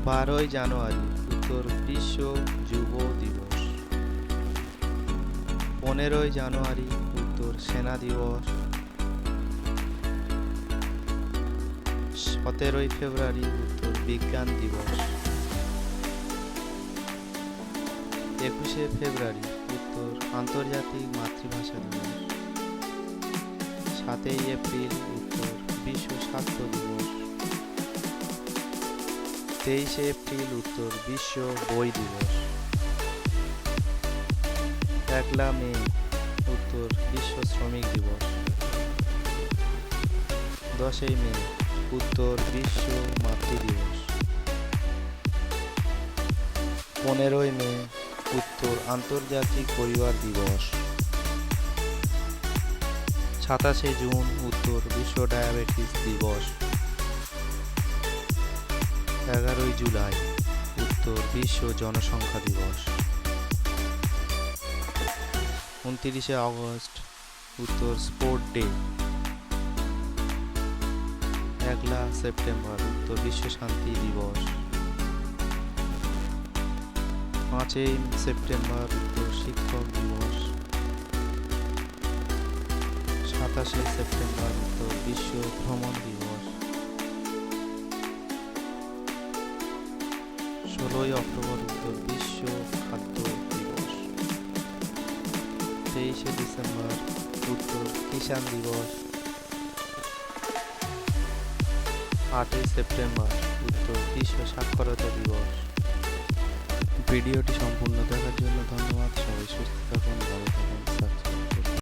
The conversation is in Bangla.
12ই জানুয়ারি উত্তর বিশ্ব যুব দিবস। 15ই জানুয়ারি উত্তর সেনা দিবস। 17ই ফেব্রুয়ারি উত্তর বিজ্ঞান দিবস। 21শে ফেব্রুয়ারি উত্তর আন্তর্জাতিক মাতৃভাষা দিবস। 7ই এপ্রিল উত্তর বিশ্ব স্বাস্থ্য দিবস। 23শে এপ্রিল উত্তর বিশ্ব বই দিবস। 1লা মে উত্তর বিশ্ব শ্রমিক দিবস। 10ই মে উত্তর বিশ্ব মাতৃ দিবস। 15ই মে উত্তর আন্তর্জাতিক পরিবার দিবস। 27শে জুন উত্তর বিশ্ব ডায়াবেটিস দিবস। 11ই জুলাই উত্তর বিশ্ব জনসংখ্যা দিবস। 29শে আগস্ট উত্তর স্পোর্ট ডে। 1লা সেপ্টেম্বর উত্তর বিশ্ব শান্তি দিবস। 5ই সেপ্টেম্বর উত্তর শিক্ষক দিবস। 27শে সেপ্টেম্বর উত্তর বিশ্ব ভ্রমণ দিবস। 16ই অক্টোবর উত্তর বিশ্ব খাদ্য দিবস। 23শে ডিসেম্বর উত্তর কিষাণ দিবস। 8ই সেপ্টেম্বর উত্তর বিশ্ব সাক্ষরতা দিবস। ভিডিওটি সম্পূর্ণ দেখার জন্য ধন্যবাদ। সবাই সুস্থ থাকুন, ভালো থাকুন।